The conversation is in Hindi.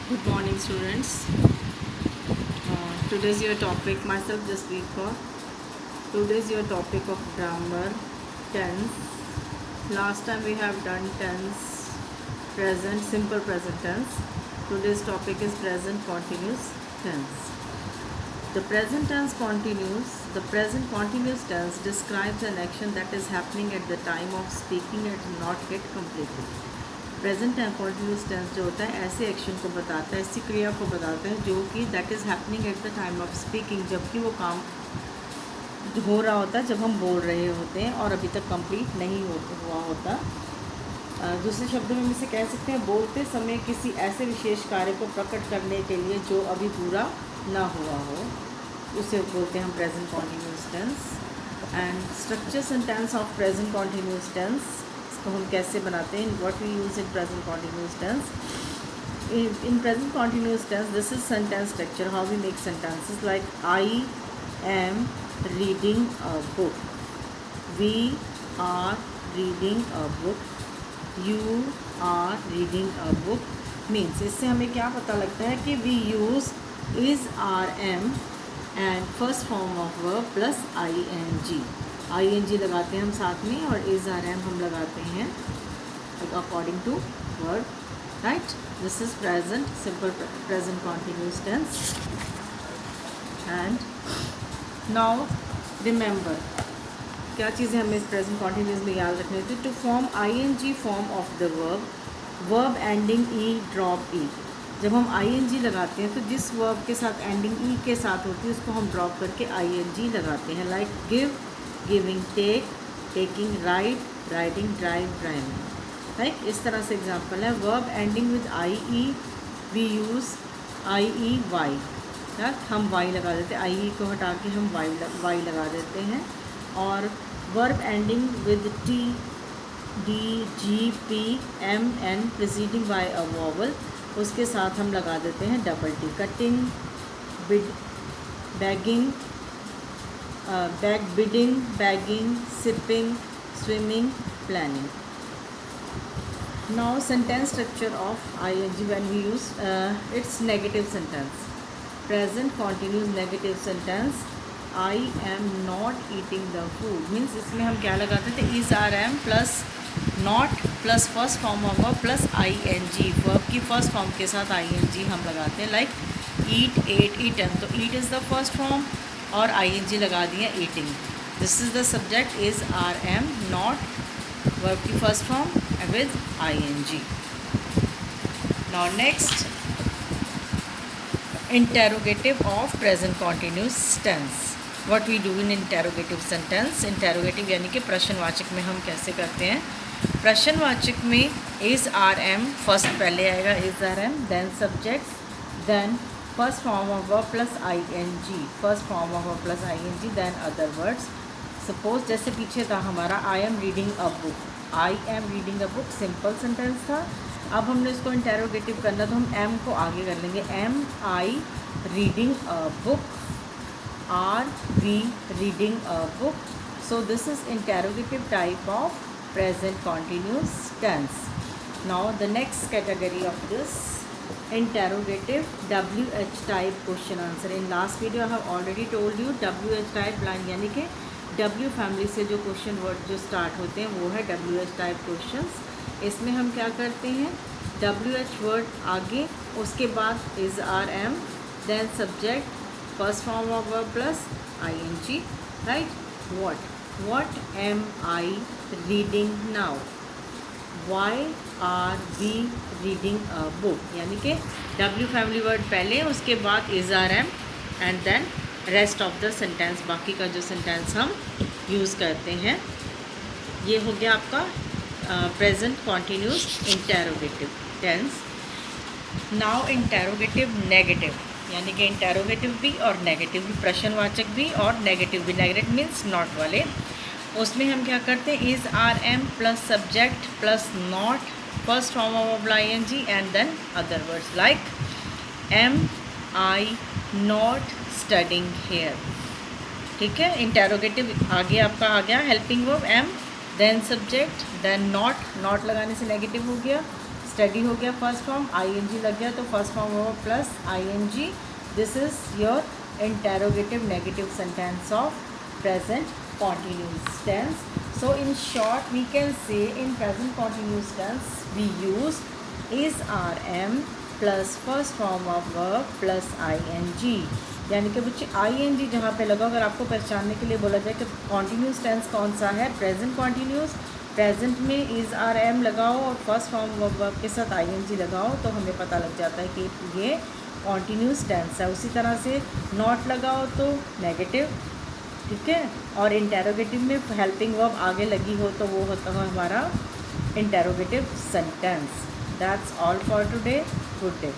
Good morning, students. Today's your topic. Myself just speak for. Today's your topic of grammar tense. Last time we have done tense, present, simple present tense. Today's topic is present continuous tense. The present tense continuous. The present continuous tense describes an action that is happening at the time of speaking and not yet completed. Present time continuous tense जो होता है ऐसे एक्शन को बताता है, ऐसी क्रिया को बताता है जो कि that is happening at the time of speaking, जबकि वो काम हो रहा होता है जब हम बोल रहे होते हैं और अभी तक कंप्लीट नहीं हुआ होता। दूसरे शब्दों में इसे कह सकते हैं बोलते समय किसी ऐसे विशेष कार्य को प्रकट करने के लिए जो अभी पूरा ना हुआ हो, उसे बोलते हैं हम present continuous tense. And structure sentence of present continuous tense को हम कैसे बनाते हैं, what we use in present continuous tense. in present continuous tense, this is sentence structure, how we make sentences like I am reading a book, we are reading a book, you are reading a book। Means इससे हमें क्या पता लगता है कि we use is, are, am and first form of verb plus ing। ing लगाते हैं हम साथ में और is, are, am हम लगाते हैं according to verb, right. This is present simple present continuous tense. And now remember क्या चीज़ें हमें इस प्रेजेंट कॉन्टीन्यूस में याद रखनी थी। To form ing form of the verb ending E drop E. जब हम ing लगाते हैं तो जिस वर्ब के साथ एंडिंग ई के साथ होती है उसको हम ड्रॉप करके ing लगाते हैं। Like give, giving, take, taking, write, writing, drive, driving. Right, इस तरह से एग्जांपल है। Verb ending with I E we use I E Y. हम वाई लगा देते हैं, आई ई को हटा के हम वाई लगा देते हैं। और verb ending with T, D, G, P, M, N preceding by a vowel, उसके साथ हम लगा देते हैं double T. Cutting, bid, bagging, bag, bidding, bagging, sipping, swimming, planning. Now sentence structure of ing when we use its negative sentence. Present continuous negative sentence I am not eating the food. Means इसमें हम क्या लगाते थे, is, are, am plus not plus first form of verb plus ing। Verb की फर्स्ट फॉर्म के साथ ing हम लगाते हैं। लाइक ईट, एट, ईटन, तो eat is the first form और ing लगा दिया eating. This is the subject is, are, am, not verb की first form with ing। Now next interrogative of present continuous tense. What we do in interrogative sentence. Interrogative यानी कि प्रश्नवाचक में हम कैसे करते हैं। प्रश्नवाचक में इज़, आर, एम फर्स्ट पहले आएगा, is, are, am, then subject, then first form of verb plus ing, first form of verb plus ing, then other words. Suppose जैसे पीछे था हमारा I am reading a book, I am reading a book simple sentence था। अब हमने इसको इंटेरोगेटिव करना तो हम एम को आगे कर लेंगे। Am I reading a book, are we reading a book. So this is interrogative type of present continuous tense. Now the next category of this interrogative WH type question answer. In last video I have already told you WH type line यानी कि W फैमिली से जो क्वेश्चन वर्ड जो स्टार्ट होते हैं वो है WH टाइप क्वेश्चंस। इसमें हम क्या करते हैं, WH वर्ड आगे, उसके बाद is, are, am, then subject, first form of verb plus ing, right. What am I reading now? Why are we reading a book? यानी कि W फैमिली वर्ड पहले, उसके बाद is, are, am and then rest of the sentence, बाकी का जो सेंटेंस हम यूज़ करते हैं। ये हो गया आपका present continuous interrogative tense. Now interrogative negative यानी कि इंटेरोगेटिव भी और नेगेटिव भी, प्रश्नवाचक भी और नेगेटिव भी। नेगेटिव मीन्स नॉट वाले। उसमें हम क्या करते हैं, is, are, am plus subject plus not, first form of ing and then other words like am I not studying here. ठीक है, इंटेरोगेटिव आगे आपका आ गया helping verb am, then subject, then not, not लगाने से नेगेटिव हो गया, स्टडी हो गया फर्स्ट फॉर्म, आईएनजी लग गया तो फर्स्ट फॉर्म होगा plus ING. This is your interrogative negative sentence of present continuous tense. So in short we can say in present continuous tense we use is rm plus first form of verb plus ing. यानी कि बच्चे ing जहाँ पे लगा, अगर आपको पहचानने के लिए बोला जाए कि कॉन्टीन्यूस टेंस कौन सा है, प्रेजेंट कॉन्टीन्यूस, प्रेजेंट में इज़ आर एम लगाओ और फर्स्ट फॉर्म ऑफ वर्ब के साथ ing लगाओ तो हमें पता लग जाता है कि ये कॉन्टीन्यूस टेंस है. उसी तरह से नॉट लगाओ तो नेगेटिव, ठीक है, और इंटेरोगेटिव में हेल्पिंग वर्ब आगे लगी हो तो वो होता है हमारा interrogative sentence. That's all for today. Good day.